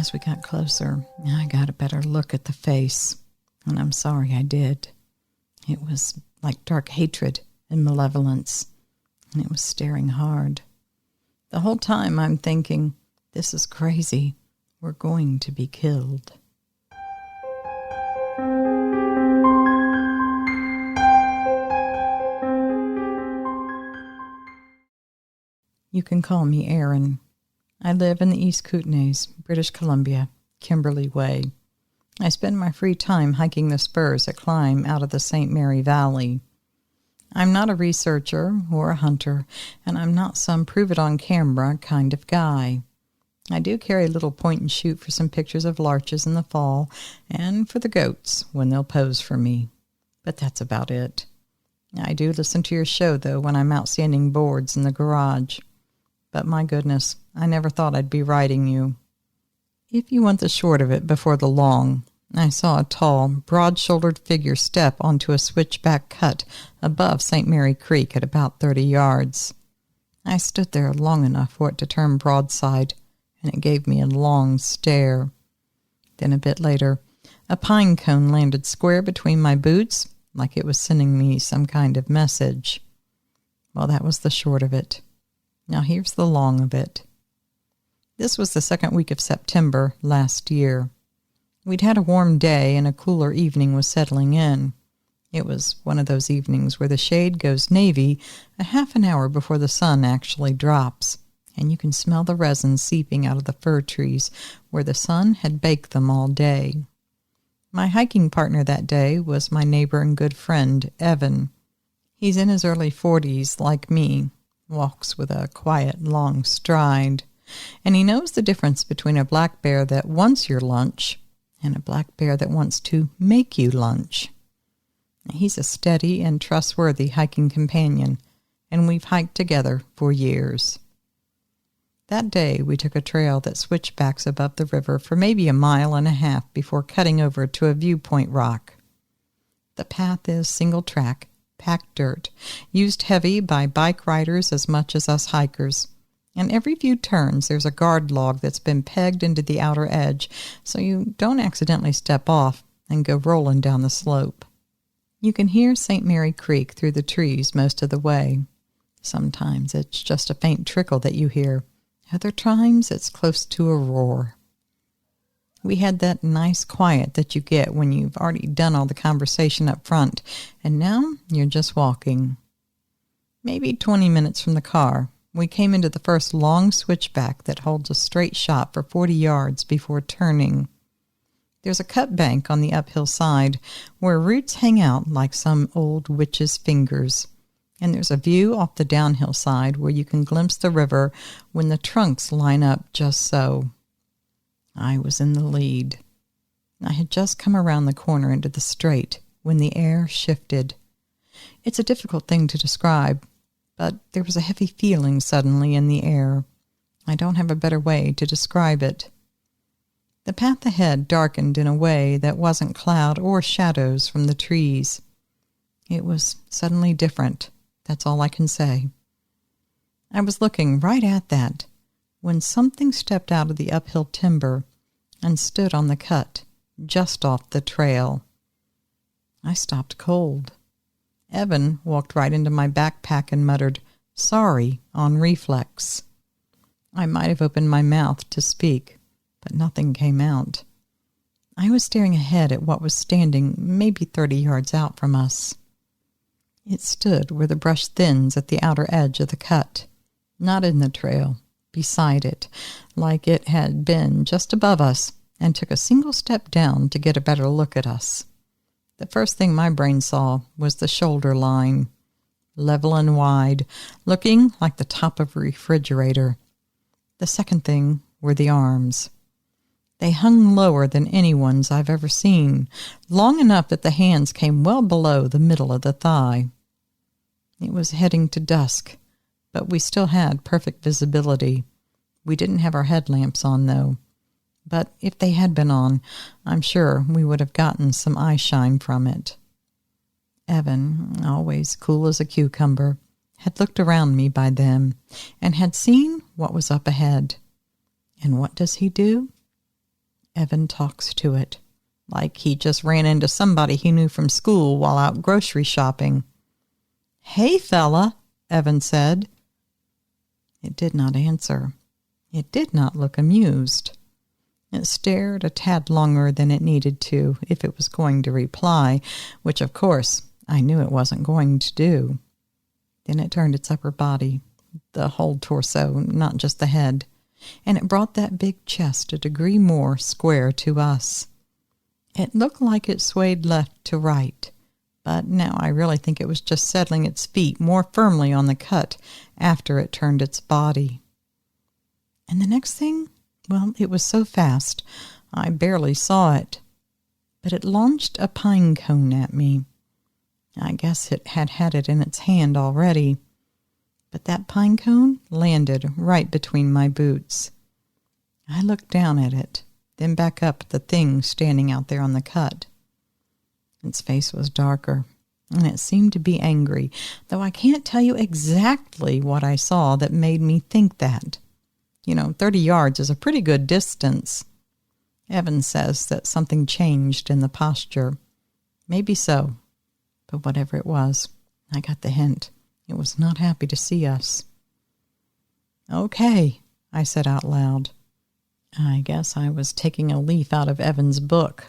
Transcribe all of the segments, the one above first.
As we got closer, I got a better look at the face, and I'm sorry I did. It was like dark hatred and malevolence, and it was staring hard. The whole time I'm thinking, this is crazy. We're going to be killed. You can call me Erin. I live in the East Kootenays, British Columbia, Kimberley Way. I spend my free time hiking the spurs that climb out of the St. Mary Valley. I'm not a researcher or a hunter, and I'm not some prove-it-on-camera kind of guy. I do carry a little point and shoot for some pictures of larches in the fall and for the goats when they'll pose for me. But that's about it. I do listen to your show, though, when I'm out sanding boards in the garage. But my goodness, I never thought I'd be writing you. If you want the short of it before the long, I saw a tall, broad-shouldered figure step onto a switchback cut above St. Mary Creek at about 30 yards. I stood there long enough for it to turn broadside, and it gave me a long stare. Then a bit later, a pine cone landed square between my boots, like it was sending me some kind of message. Well, that was the short of it. Now here's the long of it. This was the second week of September last year. We'd had a warm day and a cooler evening was settling in. It was one of those evenings where the shade goes navy a half an hour before the sun actually drops, and you can smell the resin seeping out of the fir trees where the sun had baked them all day. My hiking partner that day was my neighbor and good friend, Evan. He's in his early 40s, like me, walks with a quiet, long stride, and he knows the difference between a black bear that wants your lunch and a black bear that wants to make you lunch. He's a steady and trustworthy hiking companion, and we've hiked together for years. That day we took a trail that switchbacks above the river for maybe a mile and a half before cutting over to a viewpoint rock. The path is single track, packed dirt, used heavy by bike riders as much as us hikers. And every few turns there's a guard log that's been pegged into the outer edge so you don't accidentally step off and go rolling down the slope. You can hear St. Mary Creek through the trees most of the way. Sometimes it's just a faint trickle that you hear. Other times it's close to a roar. We had that nice quiet that you get when you've already done all the conversation up front, and now you're just walking. Maybe 20 minutes from the car, we came into the first long switchback that holds a straight shot for 40 yards before turning. There's a cut bank on the uphill side where roots hang out like some old witch's fingers, and there's a view off the downhill side where you can glimpse the river when the trunks line up just so. I was in the lead. I had just come around the corner into the straight when the air shifted. It's a difficult thing to describe, but there was a heavy feeling suddenly in the air. I don't have a better way to describe it. The path ahead darkened in a way that wasn't cloud or shadows from the trees. It was suddenly different. That's all I can say. I was looking right at that when something stepped out of the uphill timber and stood on the cut just off the trail. I stopped cold. Evan walked right into my backpack and muttered, "Sorry," on reflex. I might have opened my mouth to speak, but nothing came out. I was staring ahead at what was standing maybe 30 yards out from us. It stood where the brush thins at the outer edge of the cut, not in the trail, beside it, like it had been just above us, and took a single step down to get a better look at us. The first thing my brain saw was the shoulder line, level and wide, looking like the top of a refrigerator. The second thing were the arms. They hung lower than anyone's I've ever seen, long enough that the hands came well below the middle of the thigh. It was heading to dusk, but we still had perfect visibility. We didn't have our headlamps on, though. But if they had been on, I'm sure we would have gotten some eye shine from it. Evan, always cool as a cucumber, had looked around me by then and had seen what was up ahead. And what does he do? Evan talks to it, like he just ran into somebody he knew from school while out grocery shopping. "Hey, fella," Evan said. It did not answer. It did not look amused. It stared a tad longer than it needed to if it was going to reply, which, of course, I knew it wasn't going to do. Then it turned its upper body, the whole torso, not just the head, and it brought that big chest a degree more square to us. It looked like it swayed left to right, but now I really think it was just settling its feet more firmly on the cut after it turned its body. And the next thing, well, it was so fast, I barely saw it. But it launched a pine cone at me. I guess it had it in its hand already. But that pine cone landed right between my boots. I looked down at it, then back up at the thing standing out there on the cut. Its face was darker, and it seemed to be angry, though I can't tell you exactly what I saw that made me think that. 30 yards is a pretty good distance. Evan says that something changed in the posture. Maybe so, but whatever it was, I got the hint. It was not happy to see us. "Okay," I said out loud. I guess I was taking a leaf out of Evan's book.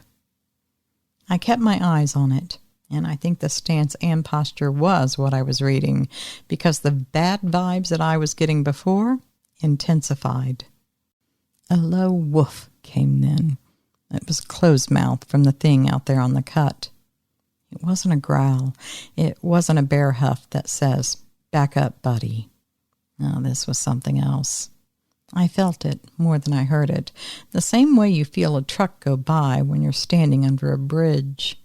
I kept my eyes on it, and I think the stance and posture was what I was reading, because the bad vibes that I was getting before intensified. A low woof came then. It was closed mouth from the thing out there on the cut. It wasn't a growl. It wasn't a bear huff that says, "Back up, buddy." No, this was something else. I felt it more than I heard it, the same way you feel a truck go by when you're standing under a bridge.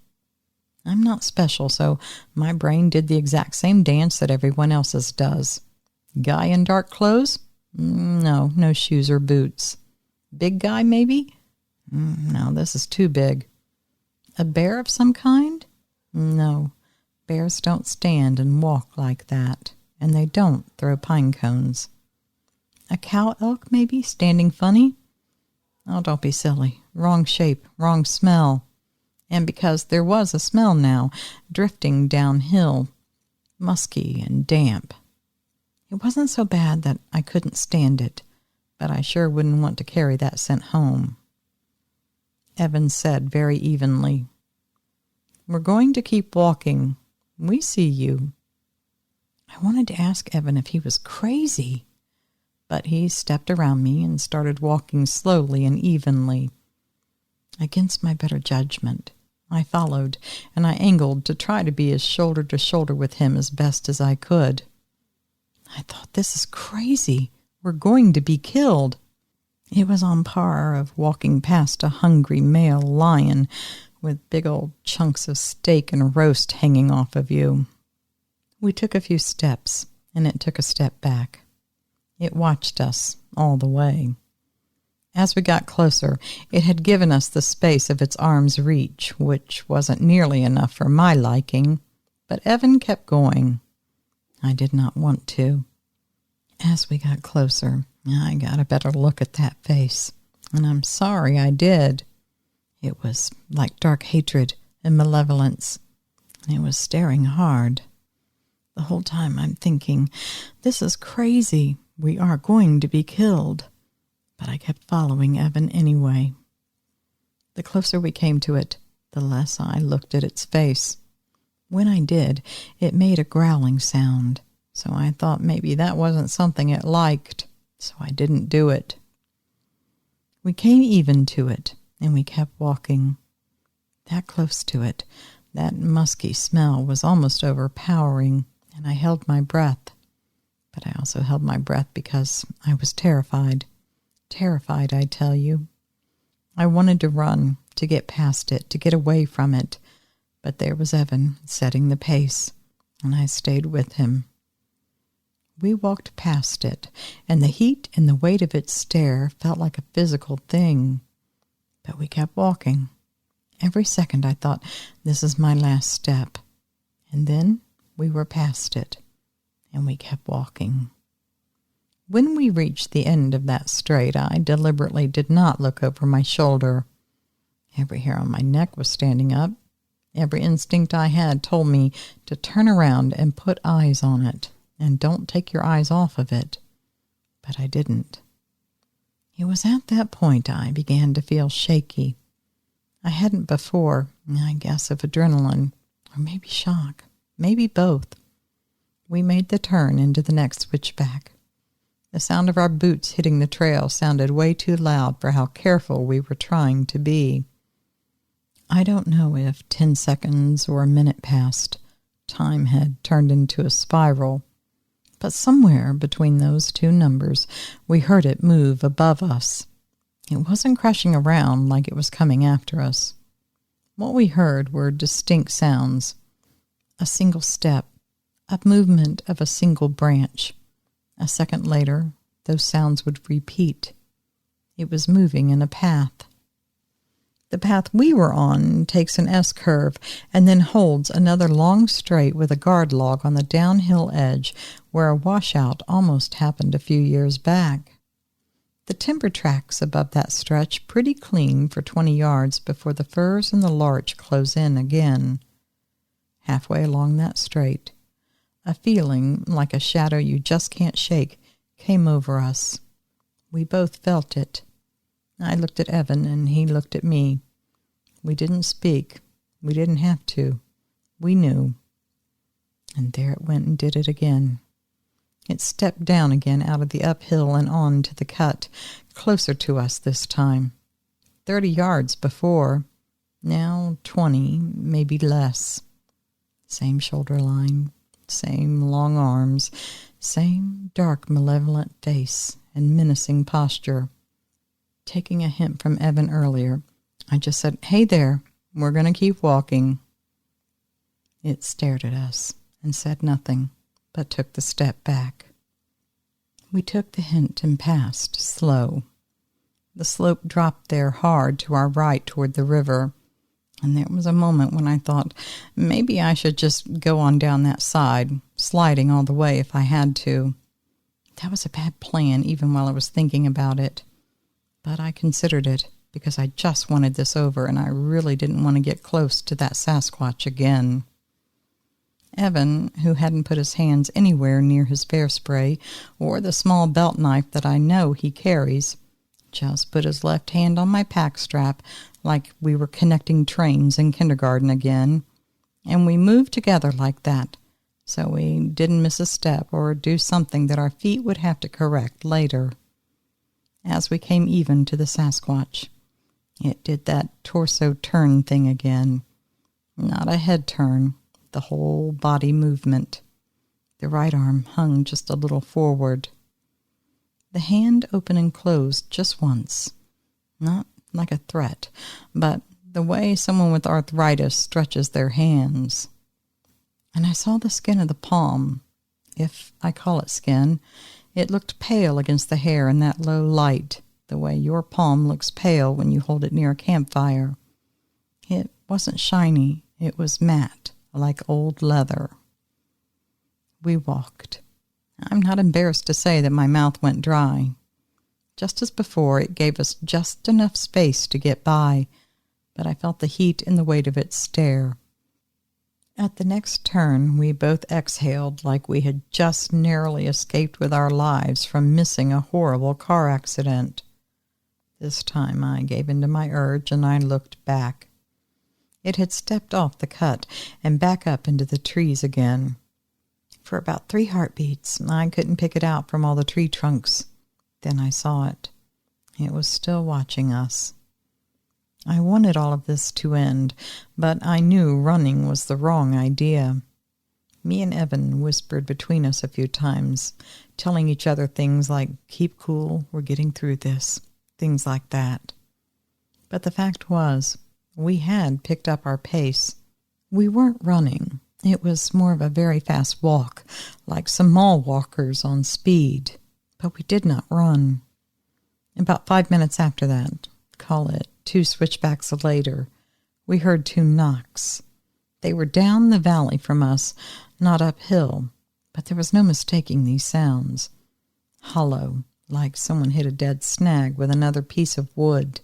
I'm not special, so my brain did the exact same dance that everyone else's does. Guy in dark clothes? No shoes or boots. Big guy, maybe? No, this is too big. A bear of some kind? No, bears don't stand and walk like that, and they don't throw pine cones. A cow elk, maybe, standing funny? Oh, don't be silly. Wrong shape, wrong smell. And because there was a smell now, drifting downhill, musky and damp. It wasn't so bad that I couldn't stand it, but I sure wouldn't want to carry that scent home. Evan said very evenly, "We're going to keep walking. We see you." I wanted to ask Evan if he was crazy, but he stepped around me and started walking slowly and evenly. Against my better judgment, I followed, and I angled to try to be as shoulder to shoulder with him as best as I could. I thought, this is crazy. We're going to be killed. It was on par of walking past a hungry male lion with big old chunks of steak and roast hanging off of you. We took a few steps, and it took a step back. It watched us all the way. As we got closer, it had given us the space of its arm's reach, which wasn't nearly enough for my liking, but Evan kept going. I did not want to. As we got closer, I got a better look at that face, and I'm sorry I did. It was like dark hatred and malevolence, and it was staring hard. The whole time I'm thinking, this is crazy. We are going to be killed. But I kept following Evan anyway. The closer we came to it, the less I looked at its face. When I did, it made a growling sound, so I thought maybe that wasn't something it liked, so I didn't do it. We came even to it, and we kept walking. That close to it, that musky smell was almost overpowering, and I held my breath. But I also held my breath because I was terrified. Terrified, I tell you. I wanted to run, to get past it, to get away from it. But there was Evan, setting the pace, and I stayed with him. We walked past it, and the heat and the weight of its stare felt like a physical thing. But we kept walking. Every second I thought, this is my last step. And then we were past it, and we kept walking. When we reached the end of that straight, I deliberately did not look over my shoulder. Every hair on my neck was standing up. Every instinct I had told me to turn around and put eyes on it, and don't take your eyes off of it. But I didn't. It was at that point I began to feel shaky. I hadn't before, I guess, of adrenaline, or maybe shock, maybe both. We made the turn into the next switchback. The sound of our boots hitting the trail sounded way too loud for how careful we were trying to be. I don't know if 10 seconds or a minute passed. Time had turned into a spiral. But somewhere between those two numbers, we heard it move above us. It wasn't crashing around like it was coming after us. What we heard were distinct sounds. A single step, a movement of a single branch. A second later, those sounds would repeat. It was moving in a path. The path we were on takes an S-curve and then holds another long straight with a guard log on the downhill edge where a washout almost happened a few years back. The timber tracks above that stretch pretty clean for 20 yards before the firs and the larch close in again. Halfway along that straight, a feeling like a shadow you just can't shake came over us. We both felt it. I looked at Evan, and he looked at me. We didn't speak. We didn't have to. We knew. And there it went and did it again. It stepped down again out of the uphill and on to the cut, closer to us this time. 30 yards before, now 20, maybe less. Same shoulder line, same long arms, same dark, malevolent face and menacing posture. Taking a hint from Evan earlier, I just said, "Hey there, we're going to keep walking." It stared at us and said nothing, but took the step back. We took the hint and passed, slow. The slope dropped there hard to our right toward the river, and there was a moment when I thought maybe I should just go on down that side, sliding all the way if I had to. That was a bad plan even while I was thinking about it. But I considered it because I just wanted this over and I really didn't want to get close to that Sasquatch again. Evan, who hadn't put his hands anywhere near his bear spray or the small belt knife that I know he carries, just put his left hand on my pack strap like we were connecting trains in kindergarten again, and we moved together like that, so we didn't miss a step or do something that our feet would have to correct later. As we came even to the Sasquatch, it did that torso turn thing again. Not a head turn, the whole body movement. The right arm hung just a little forward. The hand opened and closed just once. Not like a threat, but the way someone with arthritis stretches their hands. And I saw the skin of the palm, if I call it skin. It looked pale against the hair in that low light, the way your palm looks pale when you hold it near a campfire. It wasn't shiny, it was matte, like old leather. We walked. I'm not embarrassed to say that my mouth went dry. Just as before, it gave us just enough space to get by, but I felt the heat and the weight of its stare. At the next turn, we both exhaled like we had just narrowly escaped with our lives from missing a horrible car accident. This time I gave in to my urge and I looked back. It had stepped off the cut and back up into the trees again. For about 3 heartbeats, I couldn't pick it out from all the tree trunks. Then I saw it. It was still watching us. I wanted all of this to end, but I knew running was the wrong idea. Me and Evan whispered between us a few times, telling each other things like, "Keep cool, we're getting through this," things like that. But the fact was, we had picked up our pace. We weren't running. It was more of a very fast walk, like some mall walkers on speed. But we did not run. About 5 minutes after that, call it 2 switchbacks later, we heard 2 knocks. They were down the valley from us, not uphill, but there was no mistaking these sounds. hollow, like someone hit a dead snag with another piece of wood.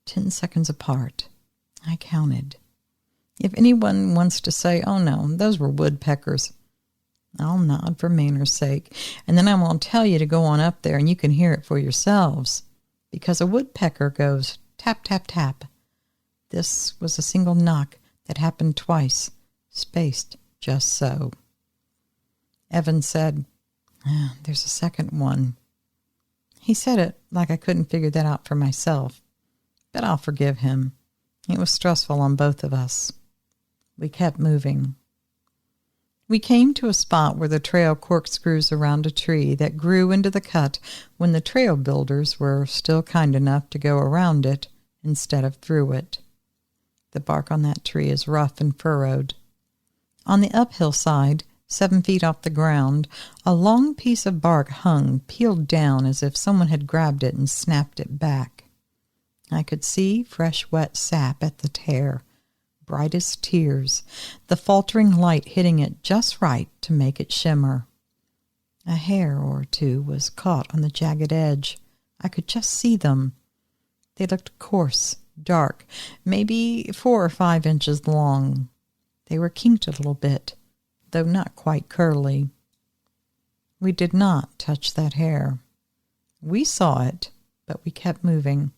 10 seconds apart. I counted. If anyone wants to say, oh no, those were woodpeckers, I'll nod for manners' sake, and then I won't tell you to go on up there and you can hear it for yourselves, because a woodpecker goes tap, tap, tap. This was a single knock that happened twice, spaced just so. Evan said, there's a second one. He said it like I couldn't figure that out for myself, but I'll forgive him. It was stressful on both of us. We kept moving. We came to a spot where the trail corkscrews around a tree that grew into the cut when the trail builders were still kind enough to go around it instead of through it. The bark on that tree is rough and furrowed. On the uphill side, 7 feet off the ground, a long piece of bark hung, peeled down as if someone had grabbed it and snapped it back. I could see fresh, wet sap at the tear, bright as tears, the faltering light hitting it just right to make it shimmer. A hair or two was caught on the jagged edge. I could just see them. They looked coarse, dark, maybe 4 or 5 inches long. They were kinked a little bit, though not quite curly. We did not touch that hair. We saw it, but we kept moving.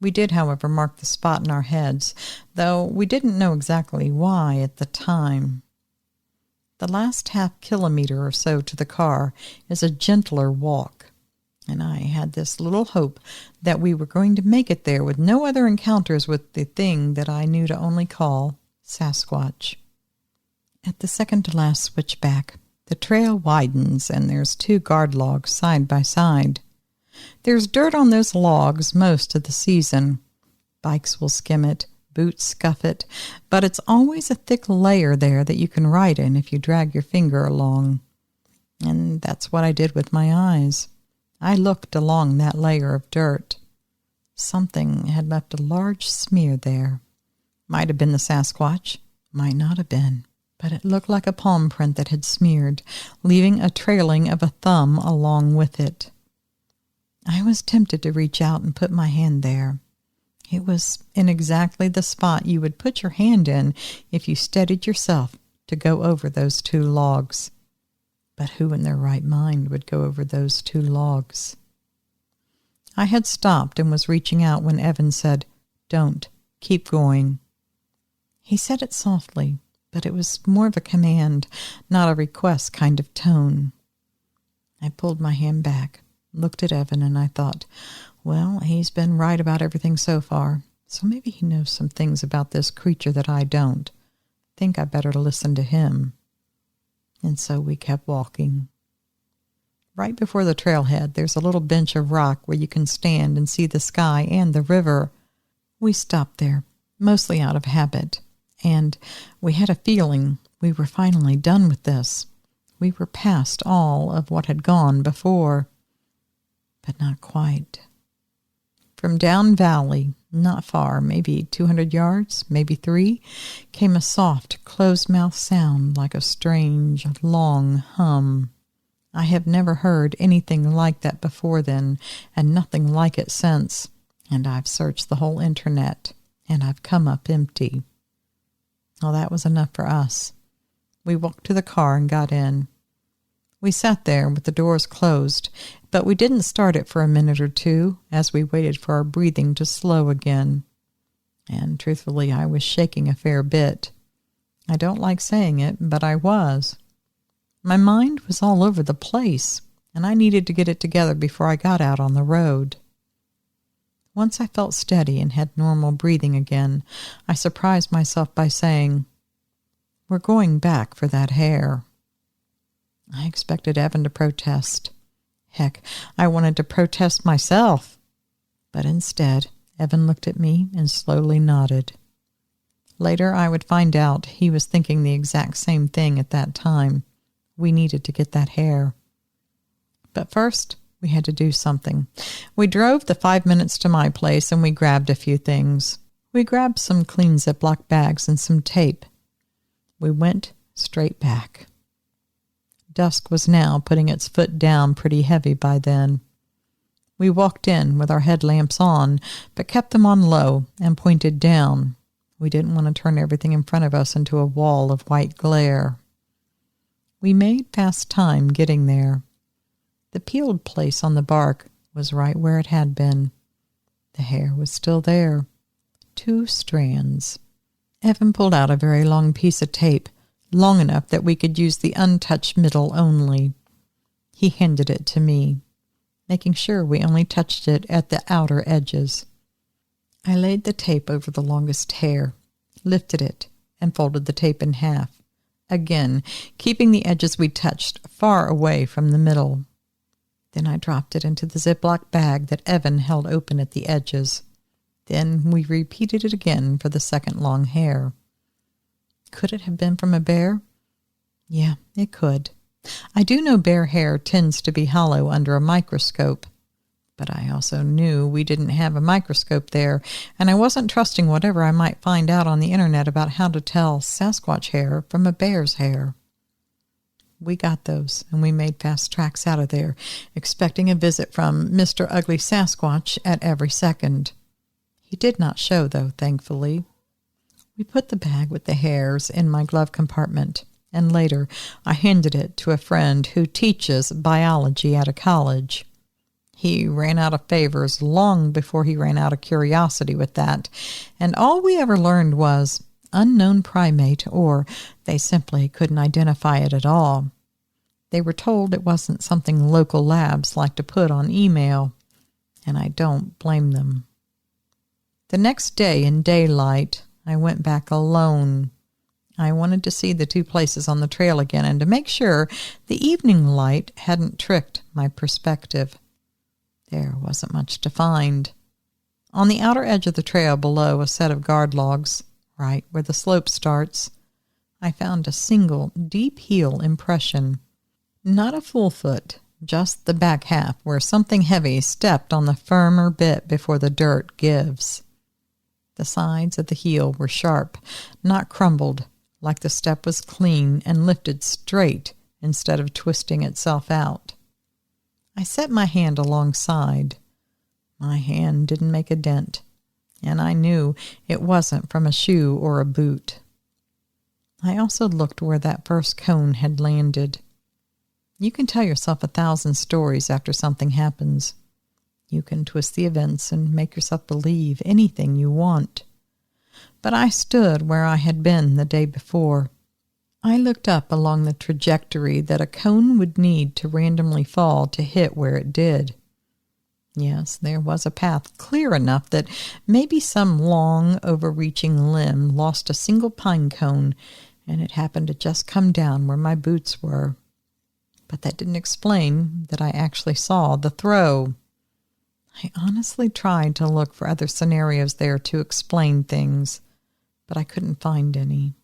We did, however, mark the spot in our heads, though we didn't know exactly why at the time. The last half-kilometer or so to the car is a gentler walk, and I had this little hope that we were going to make it there with no other encounters with the thing that I knew to only call Sasquatch. At the second-to-last switchback, the trail widens and there's 2 guard logs side by side. There's dirt on those logs most of the season. Bikes will skim it, boots scuff it, but it's always a thick layer there that you can ride in if you drag your finger along. And that's what I did with my eyes. I looked along that layer of dirt. Something had left a large smear there. Might have been the Sasquatch, might not have been, but it looked like a palm print that had smeared, leaving a trailing of a thumb along with it. I was tempted to reach out and put my hand there. It was in exactly the spot you would put your hand in if you steadied yourself to go over those 2 logs. But who in their right mind would go over those 2 logs? I had stopped and was reaching out when Evan said, "Don't, keep going." He said it softly, but it was more of a command, not a request kind of tone. I pulled my hand back, looked at Evan, and I thought, well, he's been right about everything so far, so maybe he knows some things about this creature that I don't. Think I better listen to him. And so we kept walking. Right before the trailhead, there's a little bench of rock where you can stand and see the sky and the river. We stopped there, mostly out of habit, and we had a feeling we were finally done with this. We were past all of what had gone before. But not quite. From down valley, not far, maybe 200 yards, maybe 3, came a soft, closed-mouth sound like a strange, long hum. I have never heard anything like that before then, and nothing like it since, and I've searched the whole internet, and I've come up empty. Well, that was enough for us. We walked to the car and got in. We sat there with the doors closed, but we didn't start it for a minute or 2 as we waited for our breathing to slow again. And truthfully, I was shaking a fair bit. I don't like saying it, but I was. My mind was all over the place, and I needed to get it together before I got out on the road. Once I felt steady and had normal breathing again, I surprised myself by saying, "We're going back for that hair." I expected Evan to protest. Heck, I wanted to protest myself. But instead, Evan looked at me and slowly nodded. Later, I would find out he was thinking the exact same thing at that time. We needed to get that hair. But first, we had to do something. We drove the 5 minutes to my place and we grabbed a few things. We grabbed some clean Ziploc bags and some tape. We went straight back. Dusk was now putting its foot down pretty heavy by then. We walked in with our headlamps on, but kept them on low and pointed down. We didn't want to turn everything in front of us into a wall of white glare. We made fast time getting there. The peeled place on the bark was right where it had been. The hair was still there. 2 strands. Evan pulled out a very long piece of tape, long enough that we could use the untouched middle only. He handed it to me, making sure we only touched it at the outer edges. I laid the tape over the longest hair, lifted it, and folded the tape in half, again keeping the edges we touched far away from the middle. Then I dropped it into the Ziploc bag that Evan held open at the edges. Then we repeated it again for the second long hair. Could it have been from a bear? Yeah, it could. I do know bear hair tends to be hollow under a microscope, but I also knew we didn't have a microscope there, and I wasn't trusting whatever I might find out on the internet about how to tell Sasquatch hair from a bear's hair. We got those, and we made fast tracks out of there, expecting a visit from Mr. Ugly Sasquatch at every second. He did not show, though, thankfully. We put the bag with the hairs in my glove compartment, and later I handed it to a friend who teaches biology at a college. He ran out of favors long before he ran out of curiosity with that, and all we ever learned was unknown primate, or they simply couldn't identify it at all. They were told it wasn't something local labs like to put on email, and I don't blame them. The next day in daylight, I went back alone. I wanted to see the 2 places on the trail again and to make sure the evening light hadn't tricked my perspective. There wasn't much to find. On the outer edge of the trail below a set of guard logs, right where the slope starts, I found a single deep heel impression. Not a full foot, just the back half where something heavy stepped on the firmer bit before the dirt gives. The sides of the heel were sharp, not crumbled, like the step was clean and lifted straight instead of twisting itself out. I set my hand alongside. My hand didn't make a dent, and I knew it wasn't from a shoe or a boot. I also looked where that first cone had landed. You can tell yourself 1,000 stories after something happens. You can twist the events and make yourself believe anything you want. But I stood where I had been the day before. I looked up along the trajectory that a cone would need to randomly fall to hit where it did. Yes, there was a path clear enough that maybe some long, overreaching limb lost a single pine cone, and it happened to just come down where my boots were. But that didn't explain that I actually saw the throw. I honestly tried to look for other scenarios there to explain things, but I couldn't find any.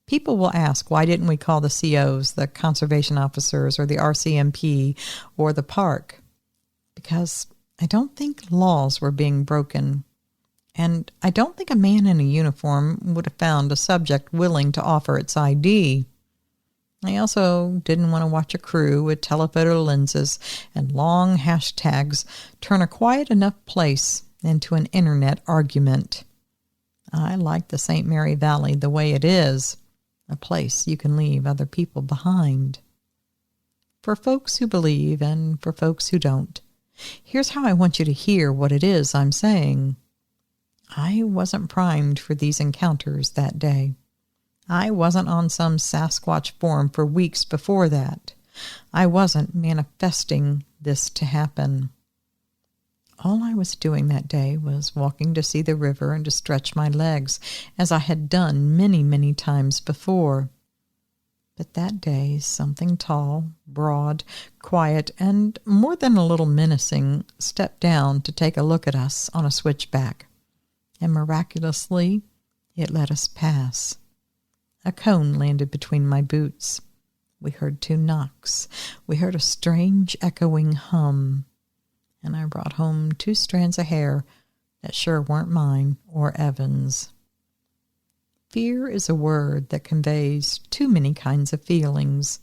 People will ask, why didn't we call the COs, the conservation officers, or the RCMP, or the park? Because I don't think laws were being broken, and I don't think a man in a uniform would have found a subject willing to offer its ID. I also didn't want to watch a crew with telephoto lenses and long hashtags turn a quiet enough place into an internet argument. I like the St. Mary Valley the way it is, a place you can leave other people behind. For folks who believe and for folks who don't, here's how I want you to hear what it is I'm saying. I wasn't primed for these encounters that day. I wasn't on some Sasquatch forum for weeks before that. I wasn't manifesting this to happen. All I was doing that day was walking to see the river and to stretch my legs, as I had done many, many times before. But that day, something tall, broad, quiet, and more than a little menacing stepped down to take a look at us on a switchback. And miraculously, it let us pass. A cone landed between my boots. We heard 2 knocks. We heard a strange echoing hum. And I brought home 2 strands of hair that sure weren't mine or Evan's. Fear is a word that conveys too many kinds of feelings.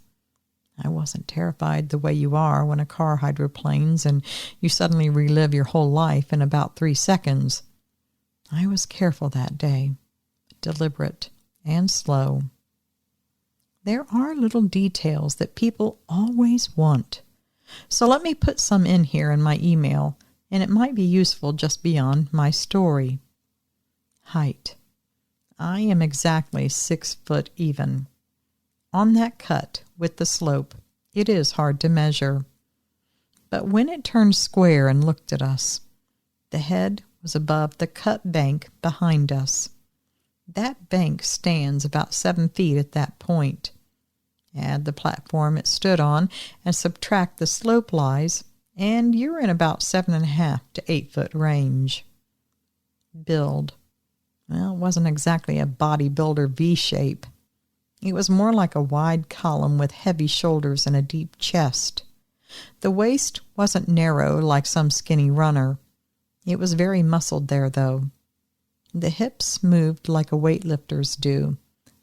I wasn't terrified the way you are when a car hydroplanes and you suddenly relive your whole life in about 3 seconds. I was careful that day, deliberate and slow. There are little details that people always want. So let me put some in here in my email, and it might be useful just beyond my story. Height. I am exactly 6 foot even. On that cut with the slope, it is hard to measure. But when it turned square and looked at us, the head was above the cut bank behind us. That bank stands about 7 feet at that point. Add the platform it stood on and subtract the slope lies, and you're in about 7.5 to 8 foot range. Build. Well, it wasn't exactly a bodybuilder V shape. It was more like a wide column with heavy shoulders and a deep chest. The waist wasn't narrow like some skinny runner. It was very muscled there, though. The hips moved like a weightlifter's do,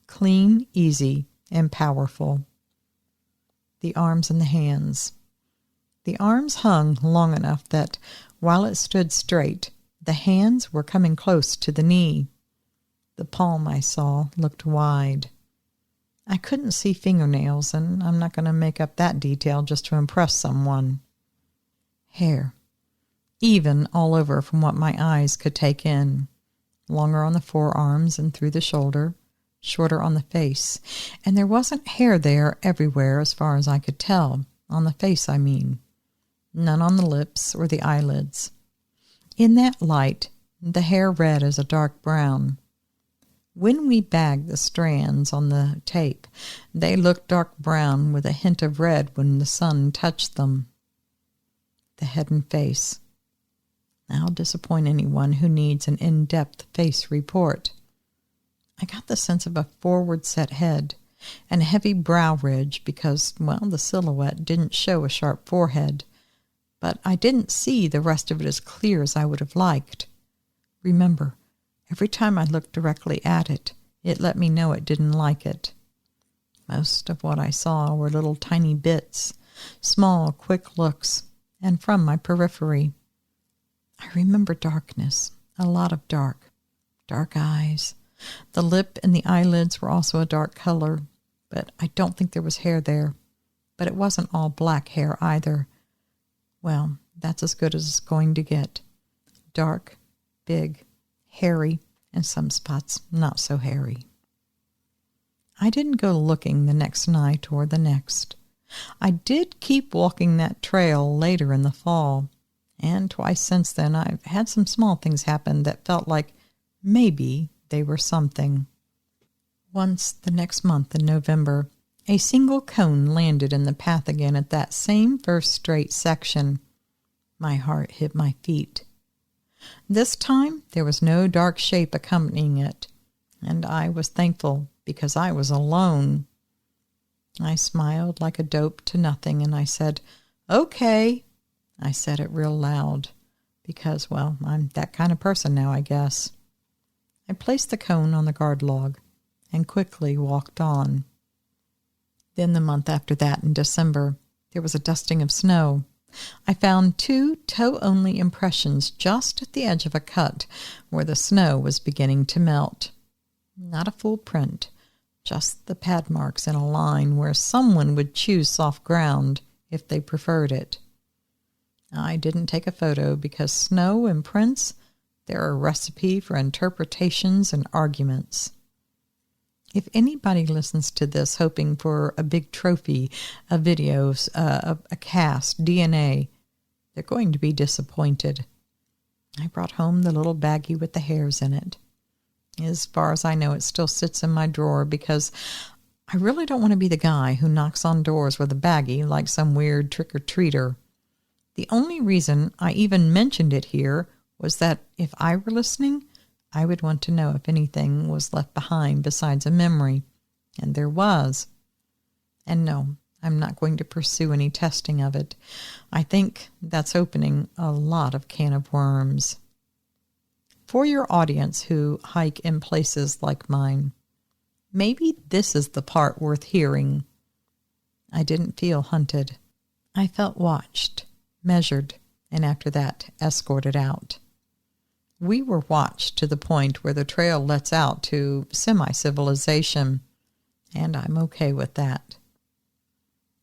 clean, easy, and powerful. The arms and the hands. The arms hung long enough that, while it stood straight, the hands were coming close to the knee. The palm, I saw, looked wide. I couldn't see fingernails, and I'm not going to make up that detail just to impress someone. Hair. Even all over from what my eyes could take in. Longer on the forearms and through the shoulder, shorter on the face. And there wasn't hair there everywhere as far as I could tell. On the face, I mean. None on the lips or the eyelids. In that light, the hair red as a dark brown. When we bagged the strands on the tape, they looked dark brown with a hint of red when the sun touched them. The head and face. I'll disappoint anyone who needs an in-depth face report. I got the sense of a forward-set head and a heavy brow ridge because, well, the silhouette didn't show a sharp forehead, but I didn't see the rest of it as clear as I would have liked. Remember, every time I looked directly at it, it let me know it didn't like it. Most of what I saw were little tiny bits, small, quick looks, and from my periphery. I remember darkness, a lot of dark eyes. The lip and the eyelids were also a dark color, but I don't think there was hair there. But it wasn't all black hair either. Well, that's as good as it's going to get. Dark, big, hairy, and some spots not so hairy. I didn't go looking the next night or the next. I did keep walking that trail later in the fall, and twice since then I've had some small things happen that felt like maybe they were something. Once the next month in November, a single cone landed in the path again at that same first straight section. My heart hit my feet. This time there was no dark shape accompanying it, and I was thankful because I was alone. I smiled like a dope to nothing, and I said, "Okay." I said it real loud because, well, I'm that kind of person now, I guess. I placed the cone on the guard log and quickly walked on. Then the month after that, in December, there was a dusting of snow. I found 2 toe-only impressions just at the edge of a cut where the snow was beginning to melt. Not a full print, just the pad marks in a line where someone would choose soft ground if they preferred it. I didn't take a photo because snow and prints, they're a recipe for interpretations and arguments. If anybody listens to this hoping for a big trophy, a video, a cast, DNA, they're going to be disappointed. I brought home the little baggie with the hairs in it. As far as I know, it still sits in my drawer because I really don't want to be the guy who knocks on doors with a baggie like some weird trick-or-treater. The only reason I even mentioned it here was that if I were listening, I would want to know if anything was left behind besides a memory. And there was. And no, I'm not going to pursue any testing of it. I think that's opening a lot of can of worms. For your audience who hike in places like mine, maybe this is the part worth hearing. I didn't feel hunted. I felt watched, measured, and after that, escorted out. We were watched to the point where the trail lets out to semi-civilization, and I'm okay with that.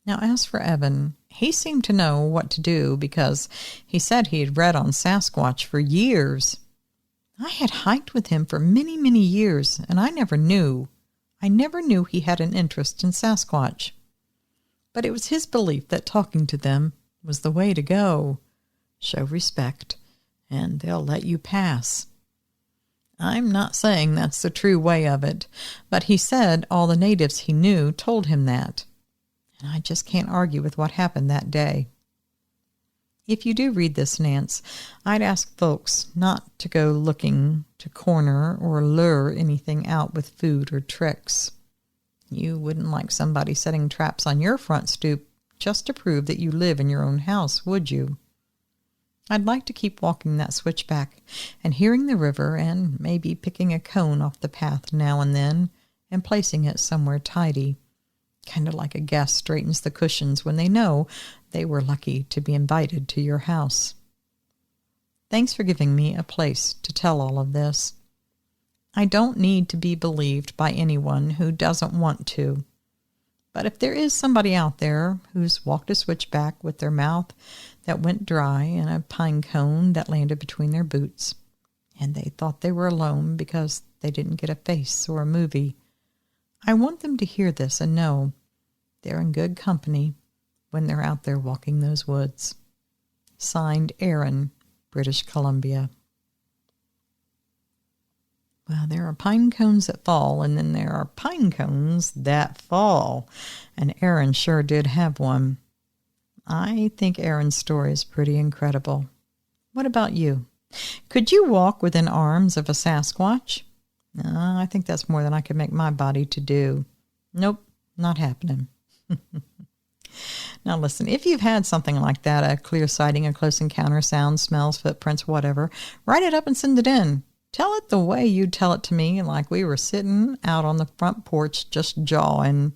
Now, as for Evan, he seemed to know what to do because he said he had read on Sasquatch for years. I had hiked with him for many, many years, and I never knew he had an interest in Sasquatch. But it was his belief that talking to them was the way to go. Show respect, and they'll let you pass. I'm not saying that's the true way of it, but he said all the natives he knew told him that. And I just can't argue with what happened that day. If you do read this, Nance, I'd ask folks not to go looking to corner or lure anything out with food or tricks. You wouldn't like somebody setting traps on your front stoop just to prove that you live in your own house, would you? I'd like to keep walking that switchback and hearing the river and maybe picking a cone off the path now and then and placing it somewhere tidy, kind of like a guest straightens the cushions when they know they were lucky to be invited to your house. Thanks for giving me a place to tell all of this. I don't need to be believed by anyone who doesn't want to. But if there is somebody out there who's walked a switchback with their mouth that went dry and a pine cone that landed between their boots, and they thought they were alone because they didn't get a face or a movie, I want them to hear this and know they're in good company when they're out there walking those woods. Signed, Aaron, British Columbia. Well, there are pine cones that fall, and then there are pine cones that fall. And Aaron sure did have one. I think Aaron's story is pretty incredible. What about you? Could you walk within arms of a Sasquatch? I think that's more than I could make my body to do. Nope, not happening. Now listen, if you've had something like that, a clear sighting, a close encounter, sounds, smells, footprints, whatever, write it up and send it in. Tell it the way you'd tell it to me, like we were sitting out on the front porch just jawing.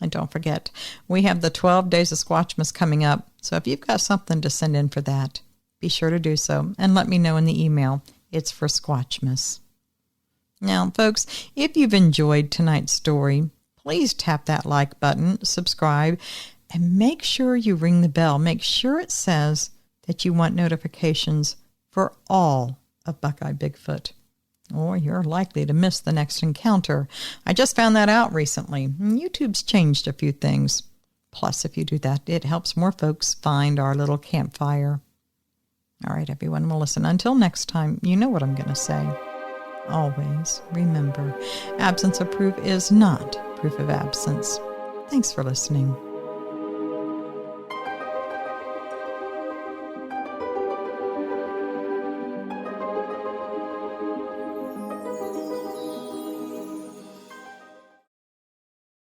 And don't forget, we have the 12 Days of Squatchmas coming up, so if you've got something to send in for that, be sure to do so, and let me know in the email. It's for Squatchmas. Now, folks, if you've enjoyed tonight's story, please tap that like button, subscribe, and make sure you ring the bell. Make sure it says that you want notifications for all of Buckeye Bigfoot, or you're likely to miss the next encounter. I just found that out recently. YouTube's changed a few things. Plus, if you do that, it helps more folks find our little campfire. All right, everyone. Well, listen, until next time, you know what I'm going to say. Always remember, absence of proof is not proof of absence. Thanks for listening.